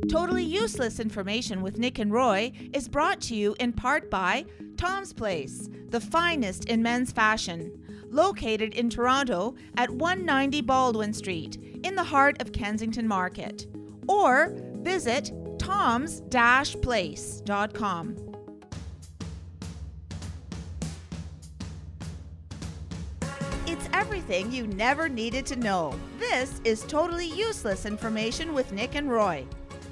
Totally Useless Information with Nick and Roy is brought to you in part by Tom's Place, the finest in men's fashion, located in Toronto at 190 Baldwin Street, in the heart of Kensington Market. Or visit toms-place.com. It's everything you never needed to know. This is Totally Useless Information with Nick and Roy.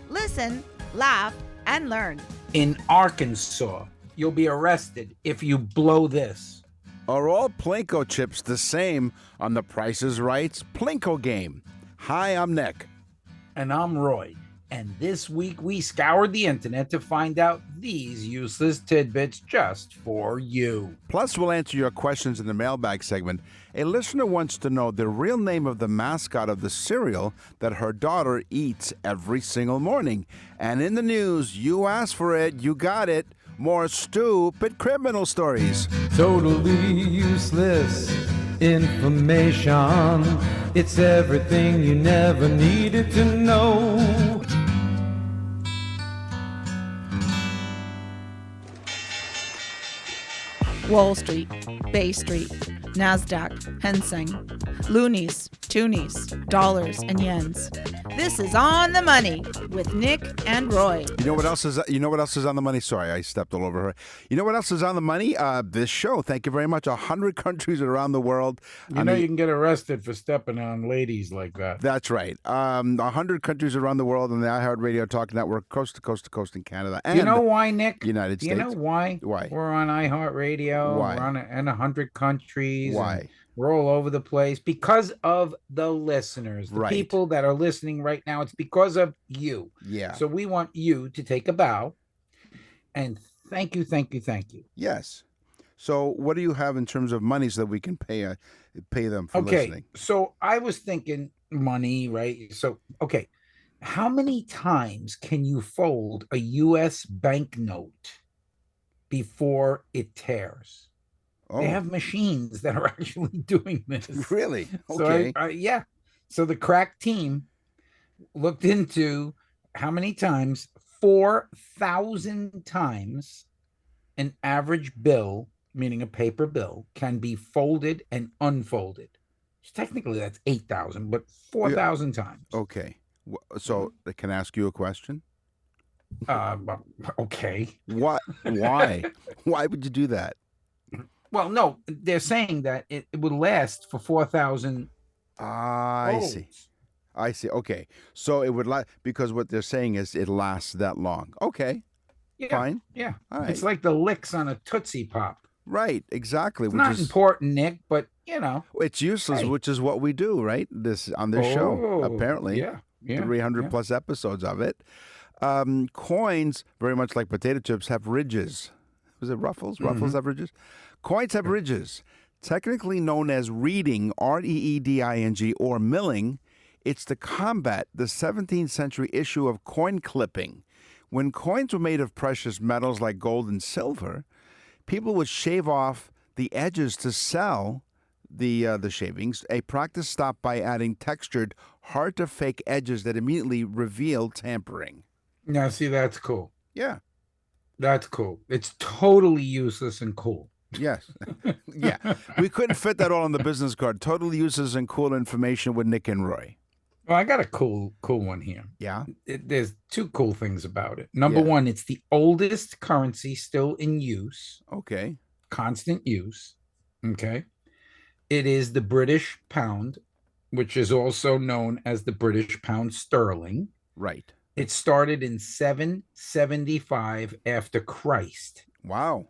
Listen, laugh, and learn. In Arkansas, you'll be arrested if you blow this. Are all Plinko chips the same on the Price is Right's Plinko game? Hi, I'm Nick. And I'm Roy. And this week we scoured the internet to find out these useless tidbits just for you. Plus, we'll answer your questions in the mailbag segment. A listener wants to know the real name of the mascot of the cereal that her daughter eats every single morning. And in the news, you asked for it, you got it. More stupid criminal stories. Totally useless information. It's everything you never needed to know. Wall Street, Bay Street, NASDAQ, Hang Seng, loonies, toonies, dollars, and yens. This is On the Money with Nick and Roy. You know what else is on the money? Sorry, I stepped all over her. You know what else is on the money? This show. Thank you very much. 100 countries around the world. You know you can get arrested for stepping on ladies like that. That's right. 100 countries around the world on the iHeartRadio Talk Network, coast to coast to coast in Canada. And you know why, Nick? United States. You know why? Why? We're on iHeartRadio. Why? We're in 100 countries. Why? We're all over the place because of the listeners, the Right. people that are listening right now. It's because of you. Yeah. So we want you to take a bow and thank you. Yes. So what do you have in terms of money so that we can pay them for listening? So I was thinking money, right? So, okay. How many times can you fold a U.S. banknote before it tears? Oh, They have machines that are actually doing this. really? So Okay. yeah. So the crack team looked into how many times, 4,000 times, an average bill, meaning a paper bill, can be folded and unfolded. So technically, that's 8,000, but 4,000 times. Okay. So I can I ask you a question? Well, okay. What? Why? Why would you do that? Well, no, they're saying that it would last for 4,000. I see. folds. I see. Okay. So it would because what they're saying is it lasts that long. Okay. Yeah, Fine. yeah. All right. It's like the licks on a Tootsie Pop. Right. Exactly. It's not important, Nick, but you know. It's useless, Hey. which is what we do, right? On this show, Oh, apparently. Yeah. 300 plus episodes of it. Coins, very much like potato chips, have ridges. Was it ruffles? Ruffles have ridges? Coins have ridges. Technically known as reeding, R-E-E-D-I-N-G, or milling, it's to combat the 17th century issue of coin clipping. When coins were made of precious metals like gold and silver, people would shave off the edges to sell the shavings, a practice stopped by adding textured, hard-to-fake edges that immediately reveal tampering. Now, see, that's cool. Yeah. That's cool. It's totally useless and cool. Yes. Yeah. We couldn't fit that all on the business card. Totally useless and cool information with Nick and Roy. Well, I got a cool one here. Yeah. There's two cool things about it. Number Yeah. one, it's the oldest currency still in use, Okay. constant use. Okay. It is the British pound, which is also known as the British pound sterling. Right. It started in 775 after Christ. Wow.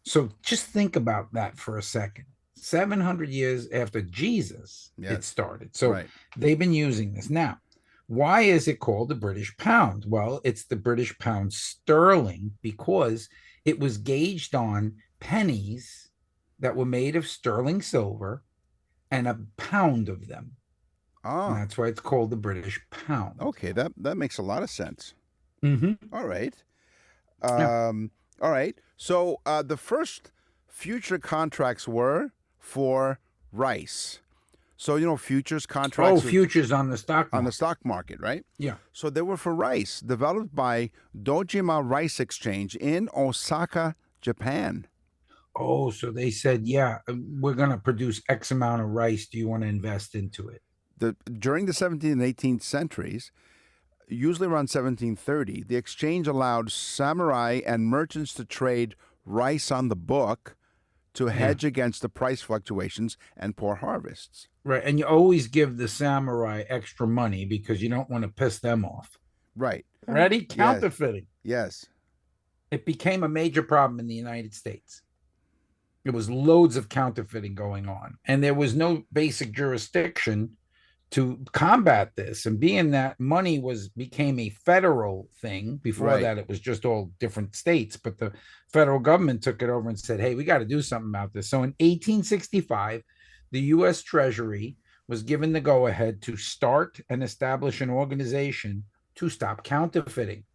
So just think about that for a second. 700 years after Jesus, Yes. it started. So Right. they've been using this. Now, why is it called the British pound? Well, it's the British pound sterling because it was gauged on pennies that were made of sterling silver and a pound of them. And Ah. that's why it's called the British pound. Okay. That makes a lot of sense. Mm-hmm. All right. Yeah. All right. So the first future contracts were for rice. So, futures contracts futures on the stock on the market. stock market, right? Yeah. So they were for rice, developed by Dojima Rice Exchange in Osaka, Japan. Oh, so they said, yeah, we're going to produce X amount of rice. Do you want to invest into it? During the 17th and 18th centuries, usually around 1730, the exchange allowed samurai and merchants to trade rice on the book to hedge against the price fluctuations and poor harvests. Right. And you always give the samurai extra money because you don't want to piss them off. Right. Ready? Counterfeiting. Yes. It became a major problem in the United States. There was loads of counterfeiting going on, and there was no basic jurisdiction to combat this. And being that money became a federal thing, before that it was just all different states, but the federal government took it over and said, hey, we got to do something about this. So in 1865, the U.S. Treasury was given the go-ahead to start and establish an organization to stop counterfeiting.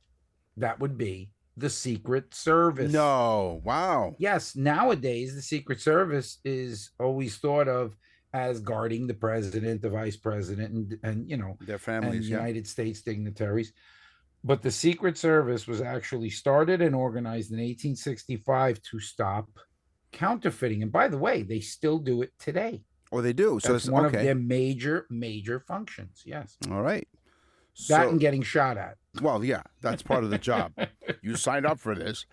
That would be the Secret Service. No. Wow. Yes. Nowadays, the Secret Service is always thought of as guarding the president, the vice president, and their families, and United States dignitaries. But the Secret Service was actually started and organized in 1865 to stop counterfeiting. And by the way, they still do it today. Oh, they do. So that's one of their major functions. Yes. All right. That and getting shot at. Well, yeah, that's part of the job. You signed up for this.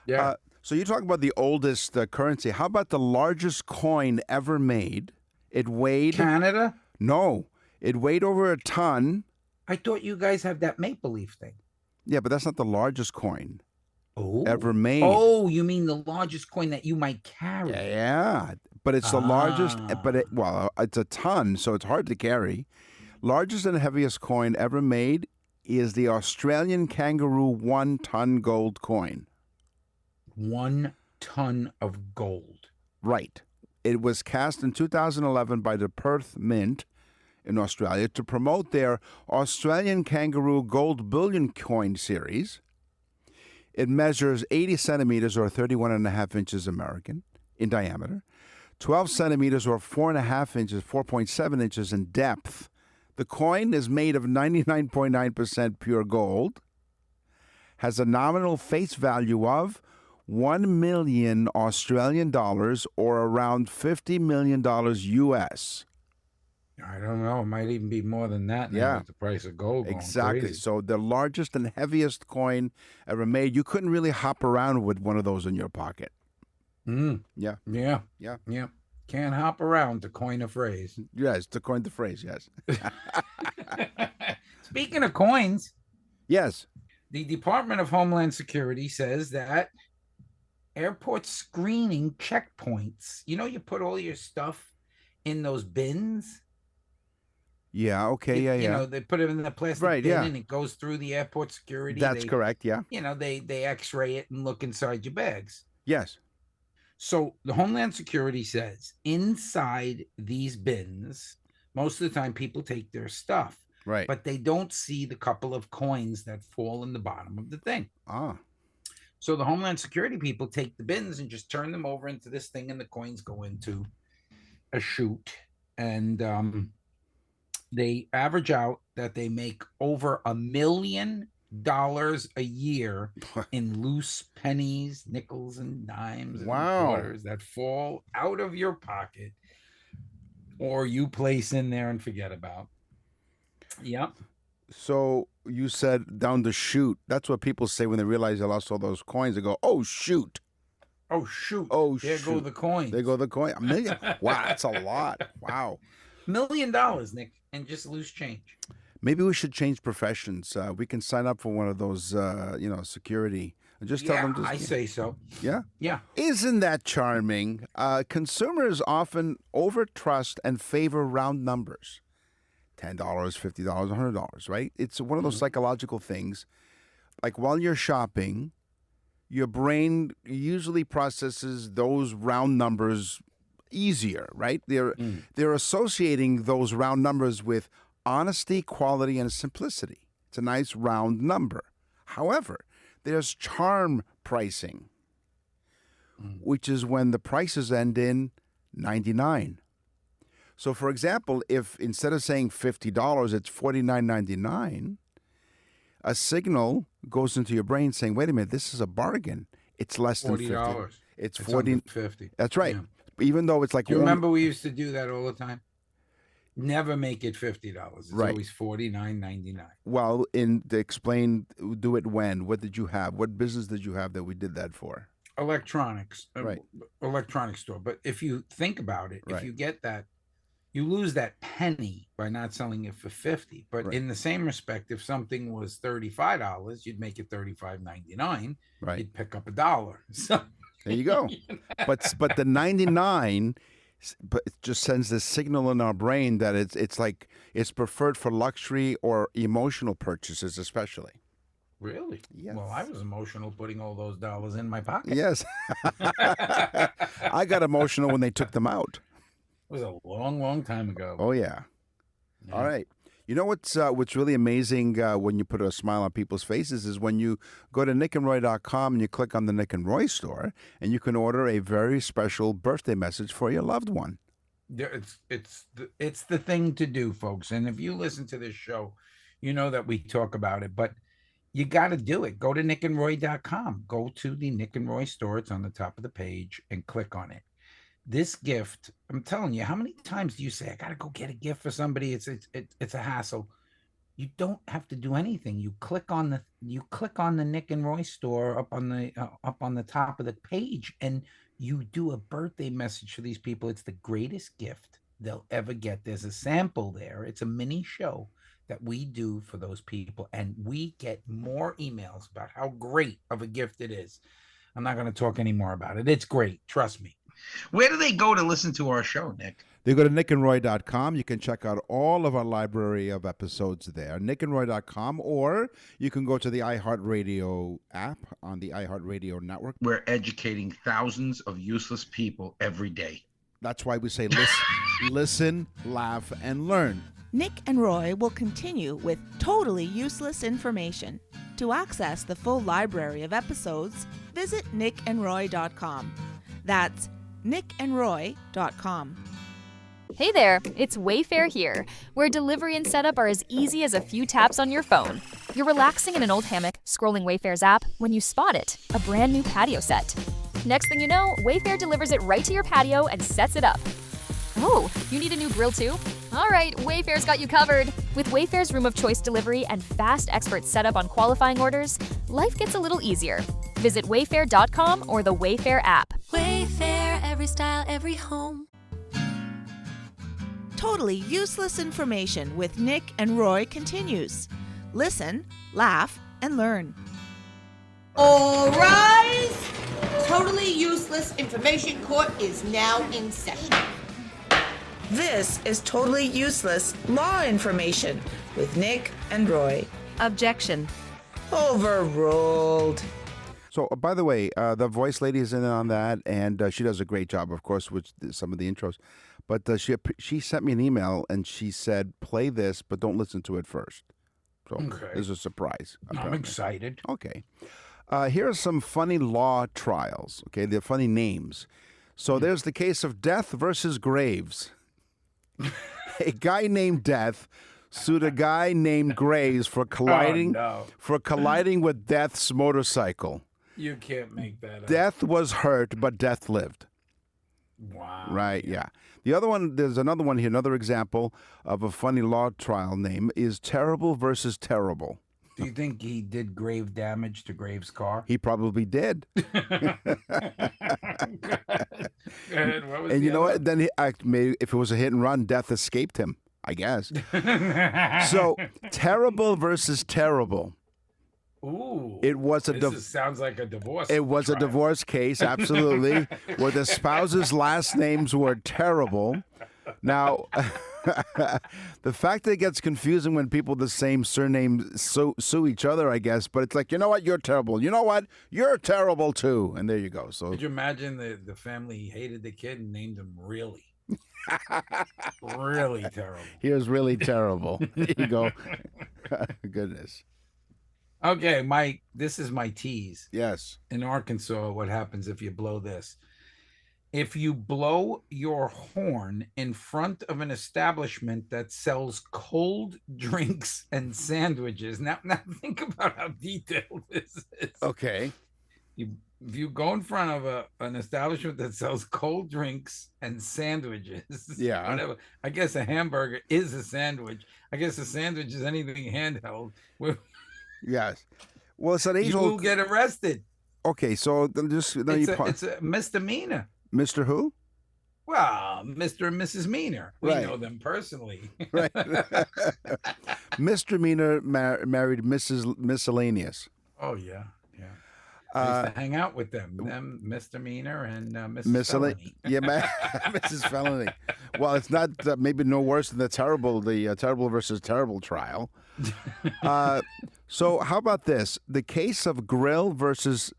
Yeah. So you talk about the oldest currency. How about the largest coin ever made? It weighed... Canada? No. It weighed over a ton. I thought you guys have that maple leaf thing. Yeah, but that's not the largest coin ever made. Oh, you mean the largest coin that you might carry? Yeah, but it's the largest. But it's a ton, so it's hard to carry. Largest and heaviest coin ever made is the Australian kangaroo 1-ton gold coin. 1 ton of gold. Right. It was cast in 2011 by the Perth Mint in Australia to promote their Australian kangaroo gold bullion coin series. It measures 80 centimeters or 31.5 inches American in diameter, 12 centimeters or 4.5 inches, 4.7 inches in depth. The coin is made of 99.9% pure gold, has a nominal face value of 1 million Australian dollars or around $50 million US. I don't know. It might even be more than that now with the price of gold going exactly. crazy. So the largest and heaviest coin ever made. You couldn't really hop around with one of those in your pocket. Yeah. Can't hop around, to coin a phrase. Yes, to coin the phrase, yes. Speaking of coins, yes, the Department of Homeland Security says that airport screening checkpoints, you put all your stuff in those bins. Yeah, okay, yeah. They put it in the plastic bin and it goes through the airport security. That's correct, yeah. They x-ray it and look inside your bags. Yes. So the Homeland Security says inside these bins, most of the time people take their stuff. Right. But they don't see the couple of coins that fall in the bottom of the thing. So the Homeland Security people take the bins and just turn them over into this thing, and the coins go into a chute. And they average out that they make over $1 million a year in loose pennies, nickels, and dimes and quarters that fall out of your pocket or you place in there and forget about. Yep. So you said down the chute. That's what people say when they realize they lost all those coins. They go, oh, shoot. Oh, shoot. Oh, there shoot. go the coins. There go the coin. $1 million. Wow, that's a lot. Wow. $1 million, Nick, and just loose change. Maybe we should change professions. We can sign up for one of those, security. And just tell them. I say so. Yeah? Yeah. Isn't that charming? Consumers often overtrust and favor round numbers. $10, $50, $100, right? It's one of those psychological things. Like while you're shopping, your brain usually processes those round numbers easier, right? They're associating those round numbers with honesty, quality, and simplicity. It's a nice round number. However, there's charm pricing, which is when the prices end in 99. So, for example, if instead of saying $50, it's $49.99, a signal goes into your brain saying, "Wait a minute, this is a bargain. It's less than $50. $40. It's It's 40. under 50. That's right. Yeah. Even though it's like Do you remember we used to do that all the time? Never make it $50. It's Right. always $49.99. Well, to explain, do it when? What did you have? What business did you have that we did that for? Electronics, Right. electronics store. But if you think about it, Right. if you get that, you lose that penny by not selling it for 50. But Right. in the same respect, if something was $35, you'd make it $35.99. Right. You'd pick up $1. So There you go. But the 99, but it just sends this signal in our brain that it's like it's preferred for luxury or emotional purchases, especially. Really? Yes. Well, I was emotional putting all those dollars in my pocket. Yes. I got emotional when they took them out. It was a long, long time ago. Oh yeah. Yeah. All right. You know what's really amazing when you put a smile on people's faces is when you go to nickandroy.com and you click on the Nick and Roy store, and you can order a very special birthday message for your loved one. Yeah, it's the thing to do, folks. And if you listen to this show, you know that we talk about it, but you got to do it. Go to nickandroy.com. Go to the Nick and Roy store. It's on the top of the page, and click on it. This gift, I'm telling you, how many times do you say, I got to go get a gift for somebody? It's a hassle. You don't have to do anything. You click on the Nick and Roy store up on the top of the page, and you do a birthday message for these people. It's the greatest gift they'll ever get. There's a sample there. It's a mini show that we do for those people, and we get more emails about how great of a gift it is. I'm not going to talk any more about it. It's great. Trust me. Where do they go to listen to our show, Nick? They go to nickandroy.com. You can check out all of our library of episodes there, nickandroy.com, or you can go to the iHeartRadio app on the iHeartRadio network. We're educating thousands of useless people every day. That's why we say listen, laugh, and learn. Nick and Roy will continue with totally useless information. To access the full library of episodes, visit nickandroy.com. That's nickandroy.com. Hey there, it's Wayfair here, where delivery and setup are as easy as a few taps on your phone. You're relaxing in an old hammock, scrolling Wayfair's app, when you spot it, a brand new patio set. Next thing you know, Wayfair delivers it right to your patio and sets it up. Oh, you need a new grill too? All right, Wayfair's got you covered. With Wayfair's room of choice delivery and fast expert setup on qualifying orders, life gets a little easier. Visit wayfair.com or the Wayfair app. Wayfair, every style, every home. Totally useless information with Nick and Roy continues. Listen, laugh, and learn. All rise! Totally useless information court is now in session. This is totally useless law information with Nick and Roy. Objection. Overruled. So, by the way, the voice lady is in on that, and she does a great job, of course, with some of the intros. But she sent me an email, and she said, play this, but don't listen to it first. So, Okay. There's a surprise. I'm apparently. excited. Okay. Here are some funny law trials. Okay, they're funny names. So there's the case of Death versus Graves. A guy named Death sued a guy named Graves for colliding with Death's motorcycle. You can't make that up. Death was hurt, but Death lived. Wow. Right? Yeah. The other one, there's another one here. Another example of a funny law trial name is Terrible versus Terrible. Do you think he did grave damage to Graves' car? He probably did. And And you know what? Then maybe if it was a hit and run, Death escaped him, I guess. So, Terrible versus Terrible. Ooh. It was a sounds like a divorce. It was a trial. divorce case, absolutely, where the spouses' last names were terrible. Now, the fact that it gets confusing when people with the same surname sue each other, I guess. But it's like, you know what? You're terrible. You know what? You're terrible too. And there you go. So, Could you imagine the family hated the kid and named him Really? Really terrible. here's really terrible. There you go. Goodness. Okay, this is my tease. Yes. In Arkansas, what happens if you blow this? if you blow your horn in front of an establishment that sells cold drinks and sandwiches. Now think about how detailed this is. Okay. If you go in front of an establishment that sells cold drinks and sandwiches, Yeah. whatever. I guess a hamburger is a sandwich. I guess a sandwich is anything handheld. Yes. Well, it's an You will get arrested. Okay, so then just It's a misdemeanor. Mr. Who? Well, Mr. and Mrs. Meaner. We Right. know them personally. Right. Mr. Meaner married Mrs. Miscellaneous. Oh, yeah. Yeah. I used to hang out with them, Mr. Meaner and Mrs. Felony. Yeah, Mrs. Felony. Well, it's not maybe no worse than the terrible versus terrible trial. So how about this? The case of Grill versus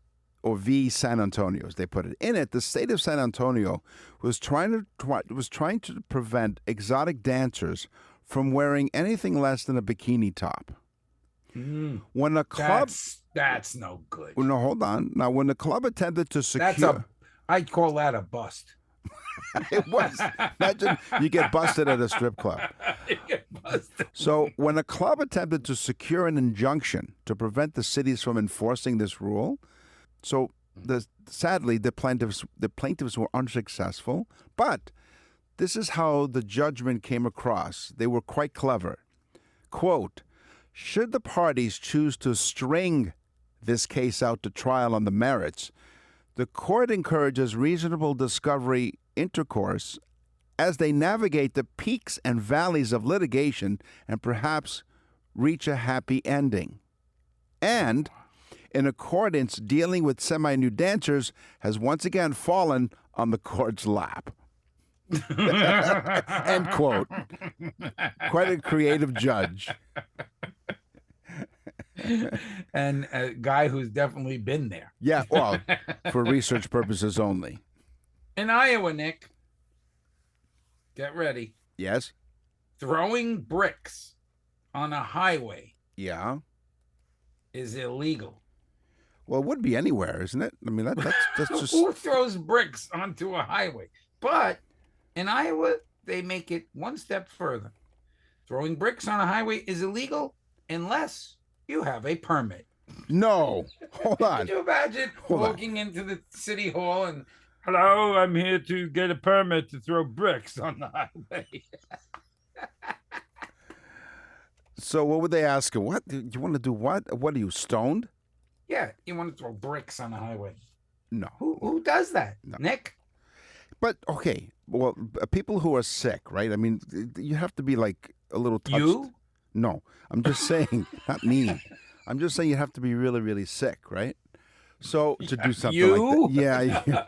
v. San Antonio, as they put it. In it, the state of San Antonio was trying to prevent exotic dancers from wearing anything less than a bikini top. When a club, that's no good. no, hold on. Now, when the club attempted to secure, I'd call that a bust. it was. Imagine you get busted at a strip club. You get busted. So, when a club attempted to secure an injunction to prevent the cities from enforcing this rule, sadly the plaintiffs were unsuccessful. But this is how the judgment came across. They were quite clever. Quote, should the parties choose to string this case out to trial on the merits, the court encourages reasonable discovery intercourse as they navigate the peaks and valleys of litigation and perhaps reach a happy ending. And in accordance, dealing with semi-nude dancers has once again fallen on the court's lap. End quote. Quite a creative judge. And a guy who's definitely been there. Yeah, well, for research purposes only. In Iowa, Nick, get ready. Yes? Throwing bricks on a highway Yeah. is illegal. Well, it would be anywhere, isn't it? I mean, that's just... Who throws bricks onto a highway? But in Iowa, they make it one step further. Throwing bricks on a highway is illegal unless you have a permit. No. Hold on. Could you imagine Hold on. walking into the city hall and, hello, I'm here to get a permit to throw bricks on the highway. So what would they ask you? What? Do you want to do what? What are you, stoned? Yeah, you want to throw bricks on the highway. No. Who does that? No. Nick? But, okay, well, people who are sick, right? I mean, you have to be like a little touched. You? No, I'm just saying, not me. I'm just saying you have to be really, really sick, right? So to do something like that. Yeah.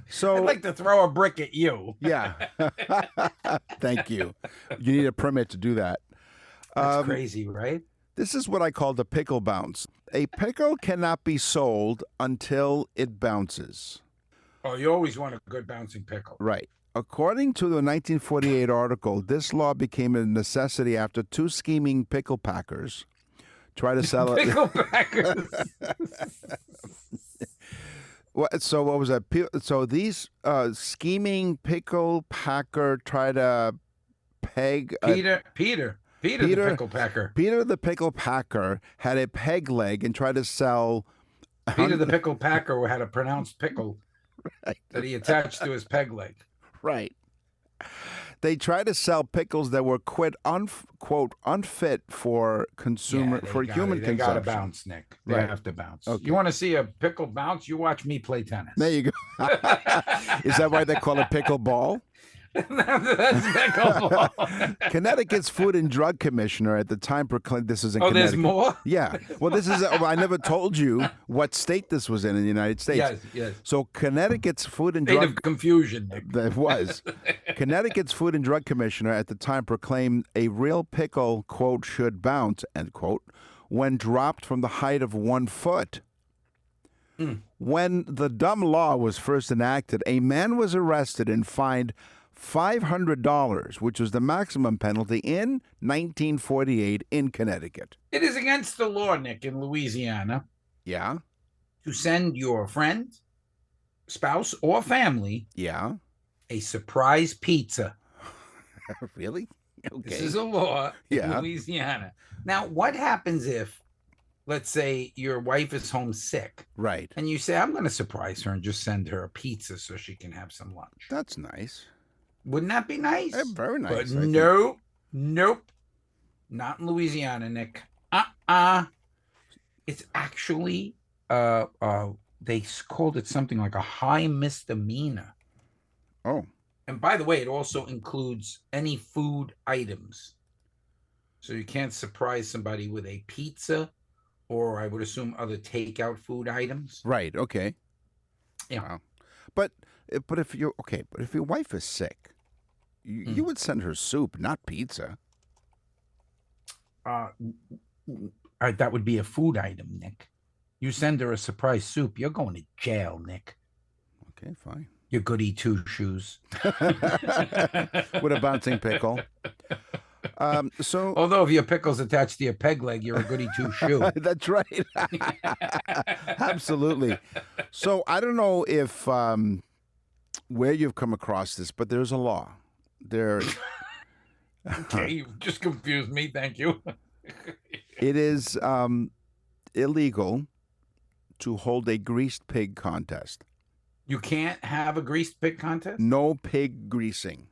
So I'd like to throw a brick at you. Yeah. Thank you. You need a permit to do that. That's crazy, right? This is what I call the pickle bounce. A pickle cannot be sold until it bounces. Oh, you always want a good bouncing pickle. Right. According to the 1948 article, this law became a necessity after two scheming pickle packers tried to sell it. Pickle packers. So what was that? So these scheming pickle packer tried to peg Peter the pickle packer. Peter the pickle packer had a peg leg and tried to sell. Peter the pickle packer had a pronounced pickle that he attached to his peg leg. Right. They tried to sell pickles that were quote unfit for human consumption. They got to bounce, Nick. They have to bounce. Okay. You want to see a pickle bounce? You watch me play tennis. There you go. Is that why they call it pickle ball? That's pickleball. Connecticut's Food and Drug Commissioner at the time proclaimed this is in Oh, Connecticut. there's more? Yeah. Well, this is. I never told you what state this was in the United States. Yes. So Connecticut's Food and State Drug of confusion, Nick. That was. Connecticut's Food and Drug Commissioner at the time proclaimed a real pickle, quote, should bounce, end quote, when dropped from the height of 1 foot. When the dumb law was first enacted, a man was arrested and fined $500, which was the maximum penalty in 1948 in Connecticut. It is against the law, Nick, in Louisiana, Yeah? to send your friend, spouse or family Yeah. a surprise pizza. Really? Okay. This is a law in Yeah. Louisiana. Now, what happens if, let's say, your wife is home sick Right. and you say, I'm going to surprise her and just send her a pizza so she can have some lunch? That's nice. Wouldn't that be nice? Very nice. But I think. nope. Not in Louisiana, Nick. It's actually they called it something like a high misdemeanor. Oh. And by the way, it also includes any food items. So you can't surprise somebody with a pizza, or I would assume other takeout food items. Right. Okay. Yeah. Wow. But if your wife is sick, you would send her soup, not pizza. That would be a food item, Nick. You send her a surprise soup, you're going to jail, Nick. Okay, fine. Your goody two shoes. With a bouncing pickle. So, although if your pickle's attached to your peg leg, you're a goody two shoe. That's right. Absolutely. So I don't know if where you've come across this, but there's a law. There. Okay, you've just confused me. Thank you. It is illegal to hold a greased pig contest. You can't have a greased pig contest? No pig greasing.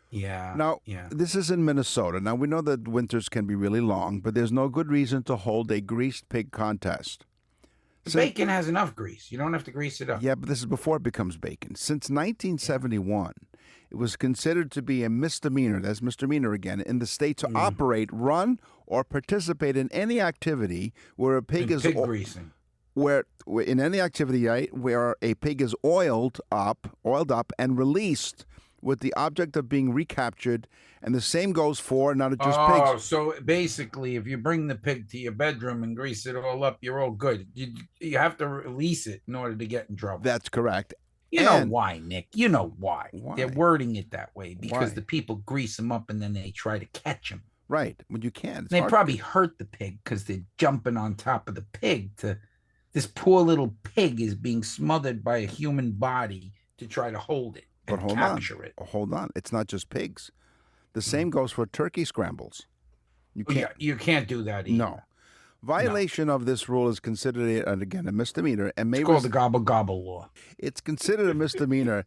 Yeah. Now, this is in Minnesota. Now, we know that winters can be really long, but there's no good reason to hold a greased pig contest. Bacon has enough grease. You don't have to grease it up. Yeah, but this is before it becomes bacon. Since 1971, it was considered to be a misdemeanor, that's misdemeanor again, in the state to operate, run, or participate in any activity where a pig is... Pig greasing. Where in any activity, right, where a pig is oiled up and released with the object of being recaptured, and the same goes for not just pigs. Oh, so basically, if you bring the pig to your bedroom and grease it all up, you're all good. You have to release it in order to get in trouble. That's correct. You know why, Nick? You know why. Why? They're wording it that way because Why? the people grease them up and then they try to catch them. Right. Well, you can. They probably hurt the pig because they're jumping on top of the pig. This poor little pig is being smothered by a human body to try to hold it and capture it. Hold on. It's not just pigs. The same goes for turkey scrambles. You can't do that either. No. Violation of this rule is considered, again, a misdemeanor. And it's called the gobble gobble law. It's considered a misdemeanor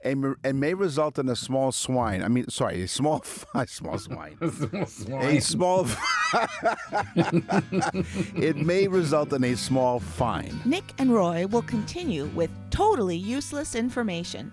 and may result in a small swine. I mean, sorry, a small swine. A small... It may result in a small fine. Nick and Roy will continue with totally useless information.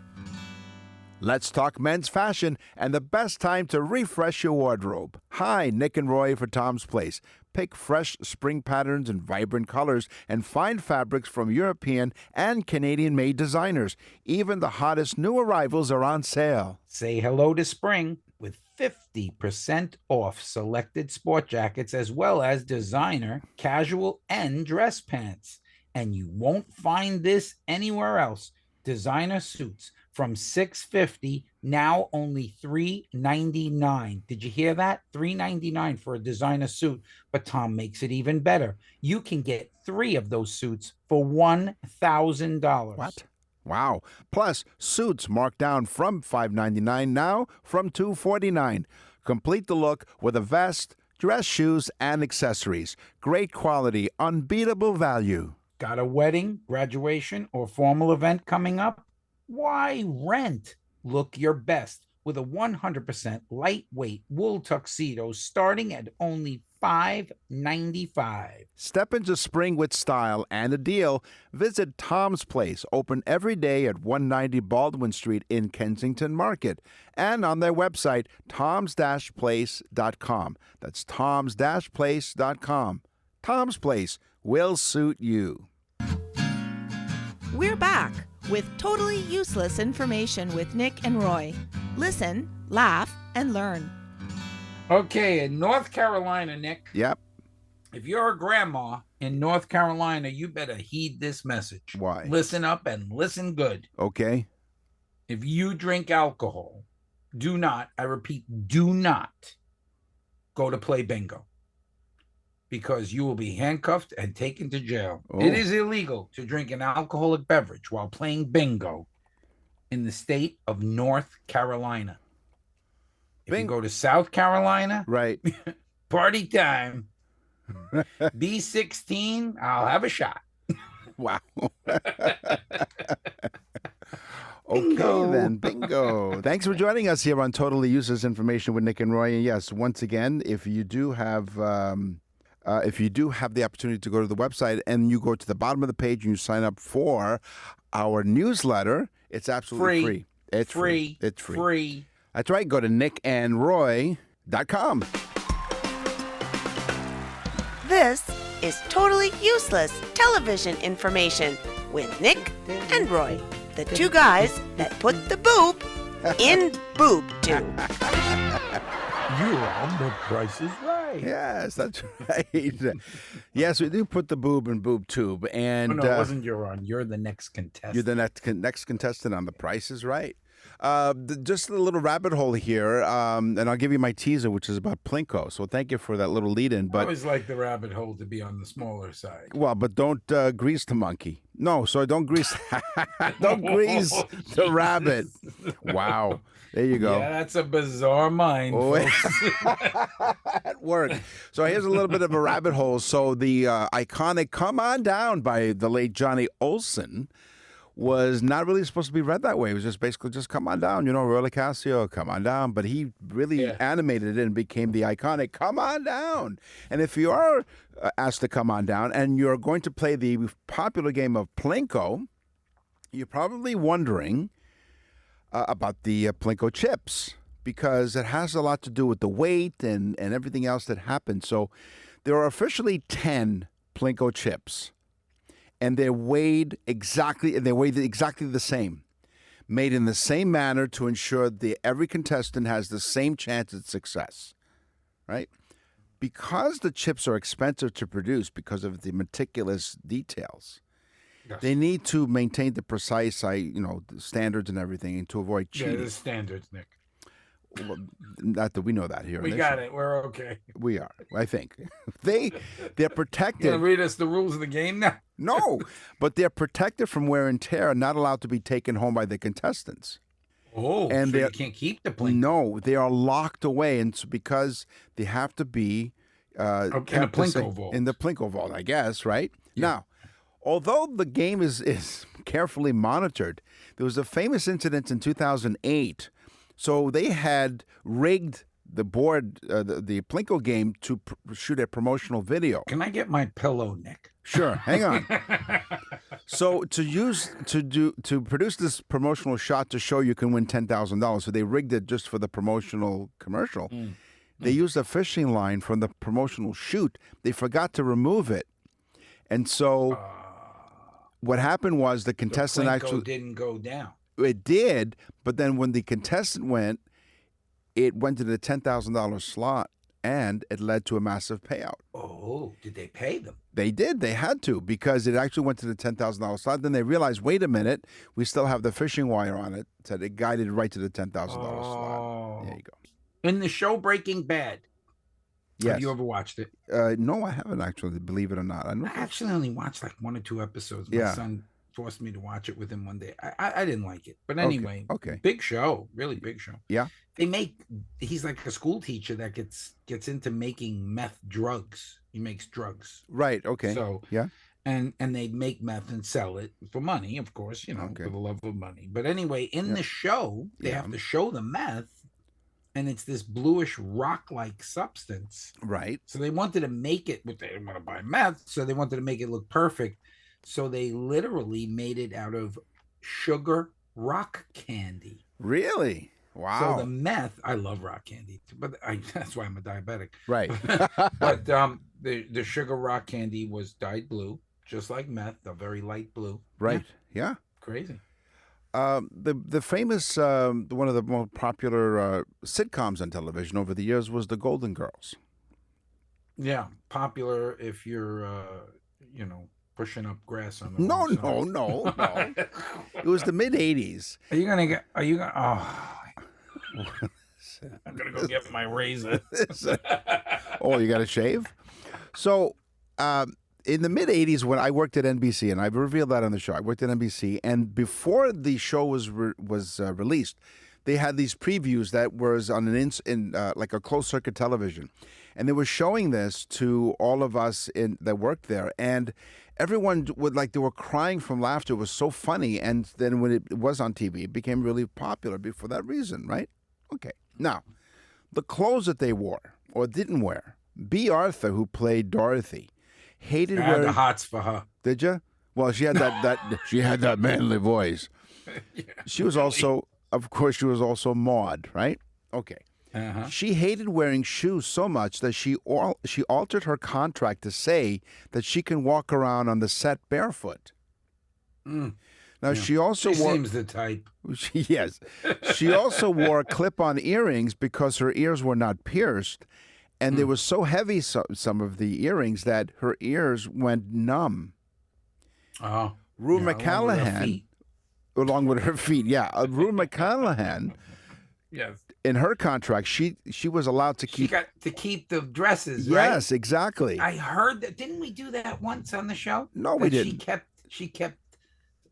Let's talk men's fashion and the best time to refresh your wardrobe. Hi, Nick and Roy for Tom's Place. Pick fresh spring patterns and vibrant colors and fine fabrics from European and Canadian-made designers. Even the hottest new arrivals are on sale. Say hello to spring with 50% off selected sport jackets as well as designer, casual, and dress pants. And you won't find this anywhere else. Designer suits from $650, now only $399. Did you hear that? $399 for a designer suit. But Tom makes it even better. You can get 3 of those suits for $1,000. What? Wow. Plus, suits marked down from $599 now from $249. Complete the look with a vest, dress shoes, and accessories. Great quality, unbeatable value. Got a wedding, graduation, or formal event coming up? Why rent? Look your best with a 100% lightweight wool tuxedo starting at only $595. Step into spring with style and a deal. Visit Tom's Place, open every day at 190 Baldwin Street in Kensington Market, and on their website, toms-place.com. That's toms-place.com. Tom's Place will suit you. We're back with totally useless information with Nick and Roy. Listen, laugh, and learn. Okay, in North Carolina, Nick. Yep. If you're a grandma in North Carolina, you better heed this message. Why? Listen up and listen good. Okay. If you drink alcohol, do not, I repeat, do not go to play bingo. because you will be handcuffed and taken to jail. Oh. It is illegal to drink an alcoholic beverage while playing bingo in the state of North Carolina. If you go to South Carolina, Right. party time. B16, I'll have a shot. Wow. Bingo. Okay, then. Bingo. Thanks for joining us here on Totally Useless Information with Nick and Roy. And yes, once again, if you do have the opportunity to go to the website and you go to the bottom of the page and you sign up for our newsletter, it's absolutely free. It's free. It's free. That's right. Go to nickandroy.com. This is Totally Useless Television Information with Nick and Roy, the two guys that put the boob in boob tube. You're on The Price is Right. Yes, that's right. Yes, we do put the boob in boob tube. And No, it wasn't you're on. You're the next contestant. You're the next contestant on The Price is Right. Just a little rabbit hole here, and I'll give you my teaser, which is about Plinko. So thank you for that little lead-in. I But always like the rabbit hole to be on the smaller side. well, but don't grease the monkey. No, so don't grease. Don't grease the rabbit. Wow, there you go. Yeah, that's a bizarre mind, folks. At work. So here's a little bit of a rabbit hole. So the iconic "Come On Down" by the late Johnny Olson was not really supposed to be read that way. It was just basically just "Come on down," Roy Casio, "Come on down." But he really animated it and became the iconic "Come on down." And if you are asked to come on down and you're going to play the popular game of Plinko, you're probably wondering about the Plinko chips, because it has a lot to do with the weight and everything else that happens. So there are officially 10 Plinko chips. And they're weighed exactly the same, made in the same manner to ensure that every contestant has the same chance at success, right? Because the chips are expensive to produce because of the meticulous details, they need to maintain the precise, the standards and everything, and to avoid cheating. Yeah, the standards, Nick. Well, not that we know that here. We got it. We're okay. We are, I think. They're protected. You gonna read us the rules of the game now? No, but they're protected from wear and tear, not allowed to be taken home by the contestants. Oh, and so you can't keep the Plinko. No, they are locked away, and it's because they have to be in a Plinko vault. In the Plinko vault, I guess, right? Yeah. Now, although the game is carefully monitored, there was a famous incident in 2008. So they had rigged the board, the Plinko game, to shoot a promotional video. Can I get my pillow, Nick? Sure, hang on. So to produce this promotional shot to show you can win $10,000, so they rigged it just for the promotional commercial. They used a fishing line from the promotional shoot. They forgot to remove it, and so what happened was the contestant actually didn't go down. It did, but then when the contestant went, it went to the $10,000 slot, and it led to a massive payout. Oh, did they pay them? They did. They had to, because it actually went to the $10,000 slot. Then they realized, wait a minute, we still have the fishing wire on it. So it guided right to the $10,000 slot. There you go. In the show Breaking Bad. Yes. Have you ever watched it? No, I haven't actually, believe it or not. I actually only watched like 1 or 2 episodes. My son forced me to watch it with him one day. I didn't like it. But anyway, okay. Big show, really big show. Yeah. He's like a school teacher that gets into making meth drugs. He makes drugs. Right, okay. So, yeah. And they make meth and sell it for money, of course, for the love of money. But anyway, in the show, they have to show the meth, and it's this bluish rock-like substance. Right. So they wanted to make it, but they didn't want to buy meth, so they wanted to make it look perfect. So they literally made it out of sugar rock candy. Really? Wow. So the meth, I love rock candy, but that's why I'm a diabetic. Right. But the sugar rock candy was dyed blue, just like meth, a very light blue. Right. Yeah. Crazy. The famous, one of the more popular sitcoms on television over the years was The Golden Girls. Yeah. Popular if you're, pushing up grass on the No. It was the mid-'80s. Are you going to I'm going to go get my razor. Oh, you got to shave? So, in the mid '80s, when I worked at NBC, and I've revealed that on the show, I worked at NBC, and before the show was released, they had these previews that was on like a closed circuit television, and they were showing this to all of us that worked there, and everyone they were crying from laughter. It was so funny, and then when it was on TV, it became really popular for that reason, right? Okay, now the clothes that they wore or didn't wear. B. Arthur, who played Dorothy, hated I had wearing the hots for her. Did you? Well, she had she had that manly voice. Yeah, She was also, of course, she was also Maud, right? Okay. Uh-huh. She hated wearing shoes so much that she altered her contract to say that she can walk around on the set barefoot. Mm. Now she also She wore. seems the type. Yes, she also wore clip-on earrings because her ears were not pierced, and they were so heavy, some of the earrings, that her ears went numb. Oh, Rue yeah, along with her McCallaghan, feet. along with her feet, yeah. Rue McCallaghan, Yes. in her contract, she was allowed to She keep. got to keep the dresses, right? Yes, exactly. I heard that. Didn't we do that once on the show? No, we That didn't. She kept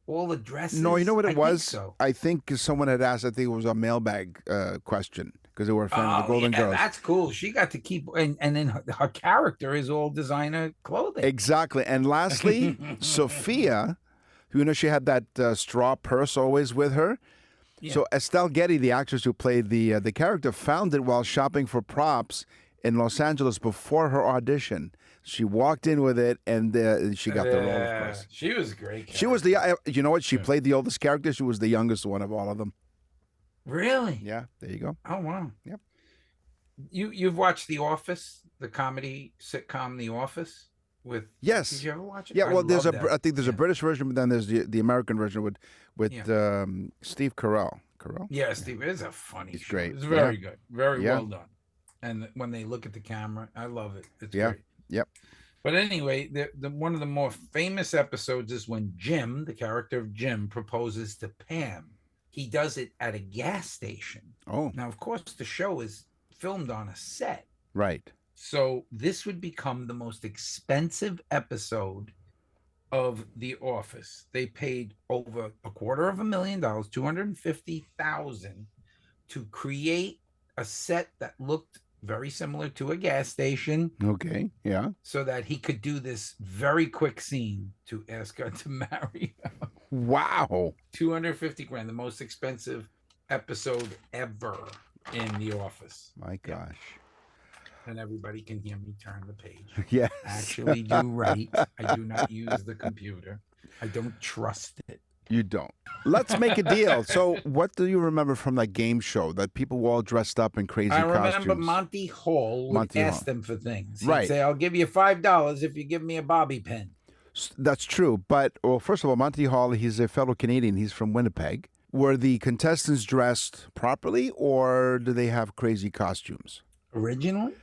all the dresses. No, you know what it I think was? so. I think someone had asked. I think it was a mailbag question because they were a fan of the Golden yeah, Girls. that's cool. She got to keep, and then her character is all designer clothing. Exactly. And lastly, Sophia, she had that straw purse always with her. Yeah. So Estelle Getty, the actress who played the character, found it while shopping for props in Los Angeles before her audition. She walked in with it, and she got the role, of course. She was great. She was you know what? She played the oldest character. She was the youngest one of all of them. Really? Yeah, there you go. Oh wow. Yep. You've watched The Office, the comedy sitcom The Office with? Yes. Did you ever watch it? Yeah, well, love that. I think there's a British version, but then there's the American version with Yeah. Steve Carell. Carell? Yeah, Steve is a funny. He's show. great. It's very good, very Yeah. well done. And when they look at the camera, I love it. It's Yeah. great. Yep. But anyway, the one of the more famous episodes is when Jim, the character of Jim, proposes to Pam. He does it at a gas station. Oh, Now, of course, the show is filmed on a set. right. So this would become the most expensive episode of The Office. They paid over $250,000, $250,000, to create a set that looked very similar to a gas station, Okay. Yeah. so that he could do this very quick scene to ask her to marry him. Wow. 250 grand, the most expensive episode ever in The Office. My gosh. And everybody can hear me turn the page. Yes. Actually do write. I do not use the computer. I don't trust it. You don't. Let's make a deal. So, what do you remember from that game show that people were all dressed up in crazy I remember costumes? Monty Hall would Monty ask Hall. them for things. He'd Right. say, I'll give you $5 if you give me a bobby pin. That's true. But, well, first of all, Monty Hall, he's a fellow Canadian. He's from Winnipeg. Were the contestants dressed properly, or do they have crazy costumes? Originally?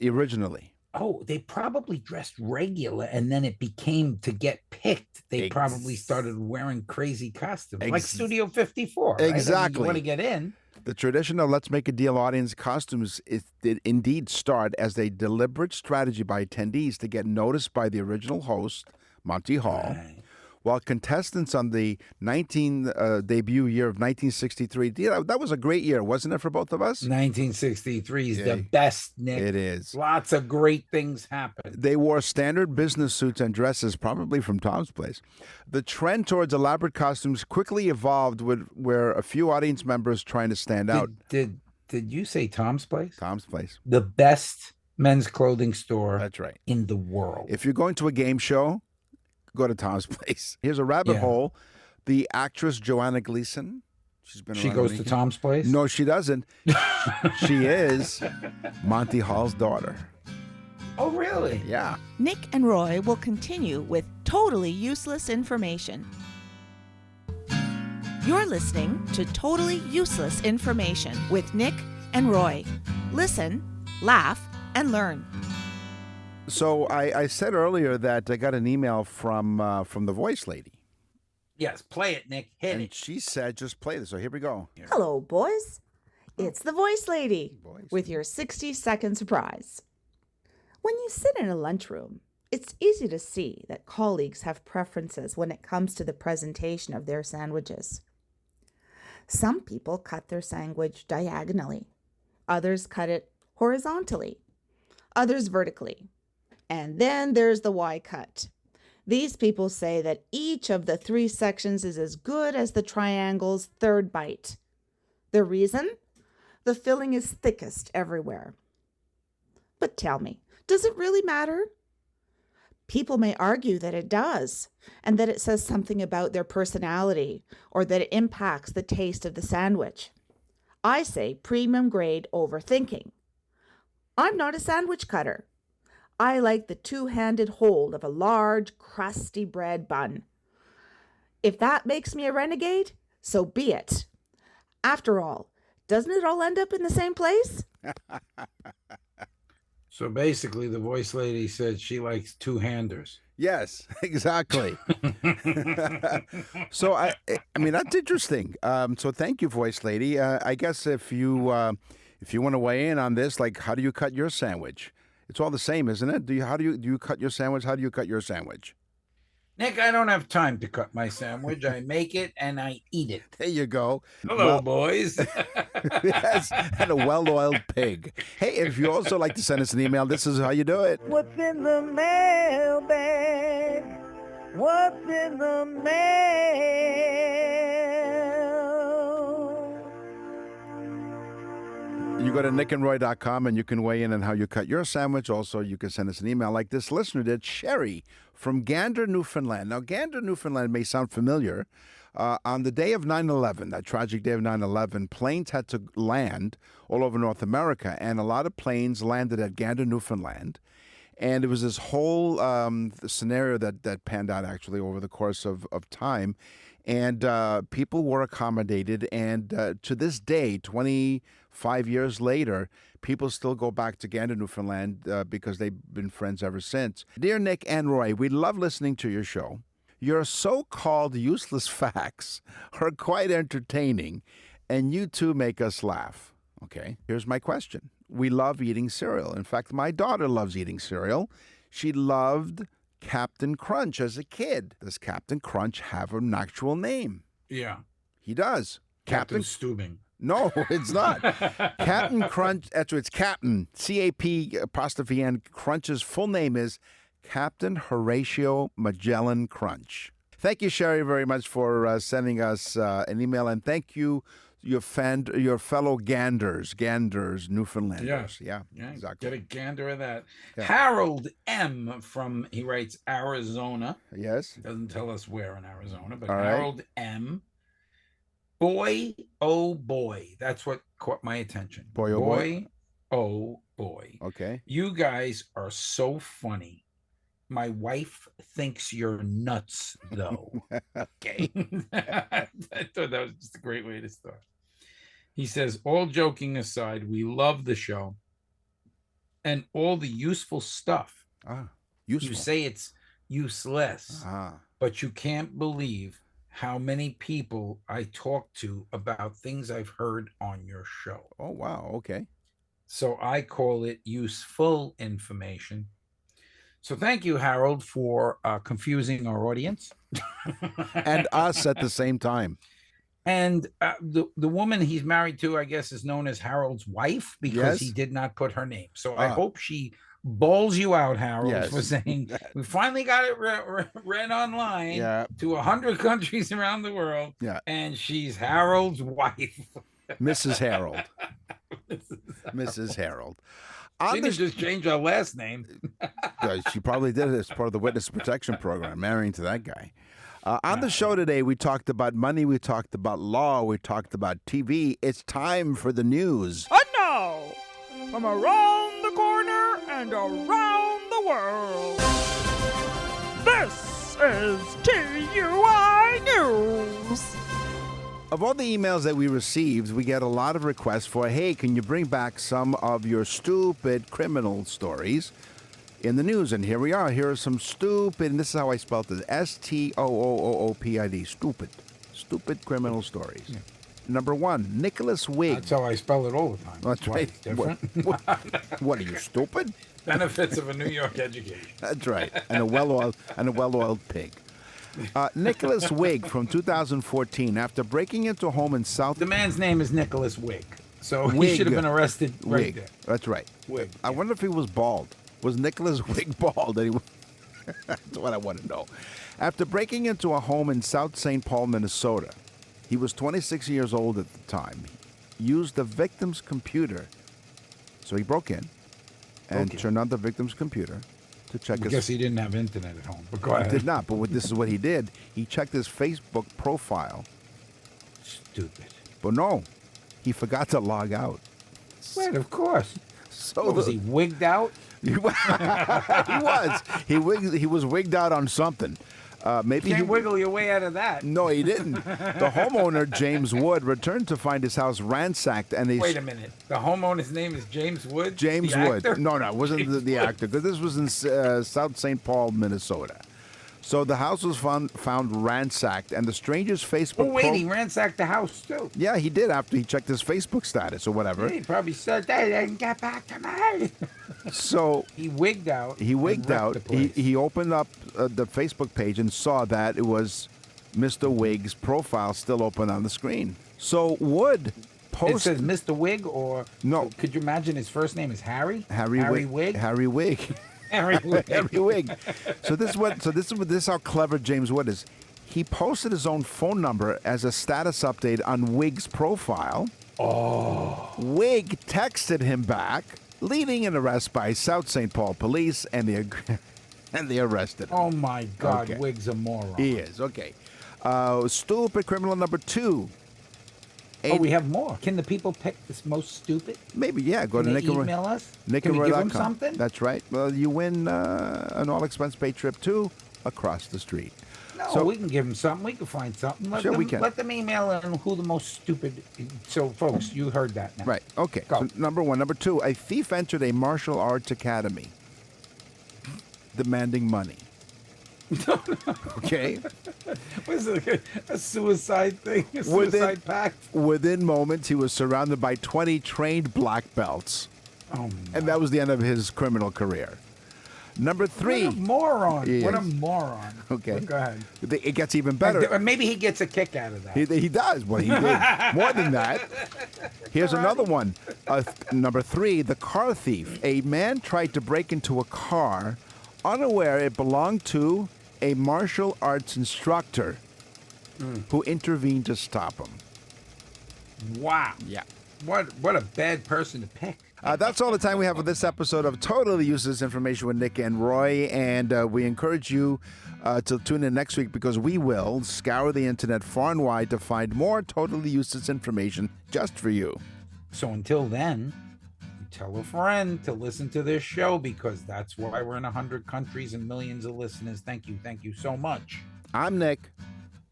Originally. Oh, they probably dressed regular, and then it became, to get picked, they probably started wearing crazy costumes. Like Studio 54. Right? I mean, Exactly. you want to get in. The traditional Let's Make a Deal audience costumes did indeed start as a deliberate strategy by attendees to get noticed by the original host, Monty Hall, Right. while contestants on the debut year of 1963, that was a great year, wasn't it, for both of us? 1963 is Yeah. the best, Nick. It is. Lots of great things happened. They wore standard business suits and dresses, probably from Tom's Place. The trend towards elaborate costumes quickly evolved where a few audience members trying to stand out. Did you say Tom's Place? Tom's Place. The best men's clothing store That's right. in the world. If you're going to a game show, go to Tom's Place. Here's a rabbit Yeah. hole. The actress Joanna Gleason. She goes to Tom's Place? No, she doesn't. She is Monty Hall's daughter. Oh, really? Yeah. Nick and Roy will continue with totally useless information. You're listening to Totally Useless Information with Nick and Roy. Listen, laugh, and learn. So I said earlier that I got an email from the voice lady. Yes, play it, Nick. Hit And it. she said, just play this. So here we go. Hello, boys. It's the Voice Lady Voice. with your 60-second surprise. When you sit in a lunchroom, it's easy to see that colleagues have preferences when it comes to the presentation of their sandwiches. Some people cut their sandwich diagonally, others cut it horizontally, others vertically, and then there's the Y-cut. These people say that each of the 3 sections is as good as the triangle's 3rd bite. The reason? The filling is thickest everywhere. But tell me, does it really matter? People may argue that it does, and that it says something about their personality, or that it impacts the taste of the sandwich. I say premium grade overthinking. I'm not a sandwich cutter. I like the 2-handed hold of a large, crusty bread bun. If that makes me a renegade, so be it. After all, doesn't it all end up in the same place? So basically, the voice lady said she likes 2-handers. Yes, exactly. So I mean that's interesting. So thank you, voice lady. I guess if you want to weigh in on this, like, how do you cut your sandwich? It's all the same, isn't it? Do you cut your sandwich? How do you cut your sandwich? Nick, I don't have time to cut my sandwich. I make it and I eat it. There you go. Hello, boys. Yes, and a well-oiled pig. Hey, if you also like to send us an email, this is how you do it. What's in the mailbag? What's in the mail? You go to nickandroy.com and you can weigh in on how you cut your sandwich. Also, you can send us an email like this listener did, Sherry from Gander, Newfoundland. Now, Gander, Newfoundland may sound familiar. On the day of 9/11, that tragic day of 9/11, planes had to land all over North America, and a lot of planes landed at Gander, Newfoundland. And it was this whole scenario that panned out actually over the course of time. And people were accommodated. And to this day, 25 years later, people still go back to Gander, Newfoundland because they've been friends ever since. Dear Nick and Roy, we love listening to your show. Your so-called useless facts are quite entertaining, and you two make us laugh. Okay, here's my question. We love eating cereal. In fact, my daughter loves eating cereal. She loved Captain Crunch as a kid. Does Captain Crunch have an actual name? Yeah. He does. Captain Stubing. No, it's not. Captain Crunch, it's Captain, C-A-P''N, Crunch's full name is Captain Horatio Magellan Crunch. Thank you, Sherry, very much for sending us an email, and thank you, your fellow Ganders, Newfoundlanders. Yeah, exactly. Get a gander of that. Yeah. Harold M. he writes Arizona. Yes. Doesn't tell us where in Arizona, but All right. Harold M. Boy, oh boy. That's what caught my attention. Boy, oh boy. Oh boy. Okay. You guys are so funny. My wife thinks you're nuts, though. Okay. I thought that was just a great way to start. He says, all joking aside, we love the show and all the useful stuff. Useful. You say it's useless, but you can't believe how many people I talk to about things I've heard on your show. Oh, wow. Okay. So I call it useful information. So thank you, Harold, for confusing our audience. And us at the same time. And the woman he's married to, I guess, is known as Harold's wife because he did not put her name. So I hope she bawls you out, Harold, for saying, we finally got it read online to 100 countries around the world. Yeah. And she's Harold's wife. Mrs. Harold. Mrs. Harold. She didn't just change her last name. She probably did it as part of the witness protection program, marrying to that guy. On the show today, we talked about money, we talked about law, we talked about TV. It's time for the news. And now, from around the corner and around the world, this is TUI News. Of all the emails that we received, we get a lot of requests for, hey, can you bring back some of your stupid criminal stories in the news? And here we are. Here are some stupid, and this is how I spelled it, S-T-O-O-O-O-P-I-D, stupid criminal stories. Yeah. Number 1, Nicholas Wig. That's how I spell it all the time. That's Why, right. it's different. What are you, stupid? Benefits of a New York education. That's right. And a well-oiled pig. Nicholas Wig from 2014, after breaking into a home in South... The man's name is Nicholas Wig, so he Wig. should have been arrested right Wig. there. That's right. Wig. I wonder if he was bald. Was Nicholas Wig bald? That's what I want to know. After breaking into a home in South St. Paul, Minnesota, he was 26 years old at the time. He used the victim's computer. So he broke in and turned on the victim's computer to check I his... guess he didn't have internet at home, but go He ahead. did not, but this is what he did. He checked his Facebook profile, Stupid. but no, he forgot to log out. Wait, of course. So What, was he wigged out? He was. He was wigged out on something. Maybe You he can't wiggle your way out of that. No, he didn't. The homeowner, James Wood, returned to find his house ransacked, and Wait a minute. The homeowner's name is James Wood? James the Wood. actor? No, it wasn't James the Wood. actor, because this was in South St. Paul, Minnesota. So the house was found ransacked, and the stranger's Facebook. Oh, wait, he ransacked the house, too. Yeah, he did after he checked his Facebook status or whatever. He probably said, they didn't get back to me. So He wigged out. he wigged and out. wrecked the place. He opened up the Facebook page and saw that it was Mr. Wig's profile still open on the screen. So Wood It posted. says Mr. Wig, or No. Could you imagine his first name is Harry? Harry Wig. Harry Wig. Harry Wig. Harry Wig. This is how clever James Wood is. He posted his own phone number as a status update on Wig's profile. Oh. Wig texted him back, leading an arrest by South St. Paul police, and they arrested him. Oh my God, Okay. Wig's a moron. He is okay. Stupid criminal number 2. Oh, we have more. Can the people pick this most stupid? Maybe, yeah. Go Can to they Nick and Roy. email us? Can we give them NickandRoy.com. something? That's right. Well, you win an all-expense paid trip to across the street. No, So- we can give them something. We can find something. Sure, we can. Let them email in who the most stupid. So, folks, you heard that now. Right. Okay. Go. So number 1. Number 2, a thief entered a martial arts academy demanding money. Okay. Was it a suicide thing? A suicide pact? Within moments, he was surrounded by 20 trained black belts. Oh, And that was the end of his criminal career. Number 3. what a moron. He What a is. moron. Okay. But go ahead. It gets even better. Or maybe he gets a kick out of that. He does. Well, he did. More than that. Here's another one. Number 3, the car thief. A man tried to break into a car, unaware it belonged to a martial arts instructor who intervened to stop him. Wow. Yeah. What a bad person to pick. That's all the time we have for this episode of Totally Useless Information with Nick and Roy. And we encourage you to tune in next week, because we will scour the internet far and wide to find more totally useless information just for you. So until then, tell a friend to listen to this show, because that's why we're in 100 countries and millions of listeners. Thank you so much. I'm Nick.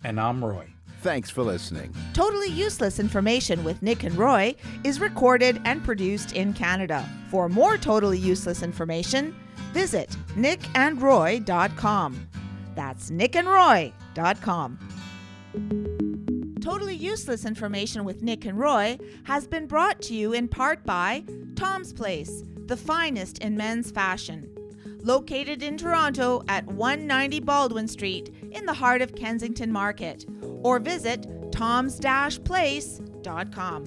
And I'm Roy. Thanks for listening. Totally Useless Information with Nick and Roy is recorded and produced in Canada. For more totally useless information, visit nickandroy.com. That's nickandroy.com. Totally Useless Information with Nick and Roy has been brought to you in part by Tom's Place, the finest in men's fashion. Located in Toronto at 190 Baldwin Street in the heart of Kensington Market. Or visit toms-place.com.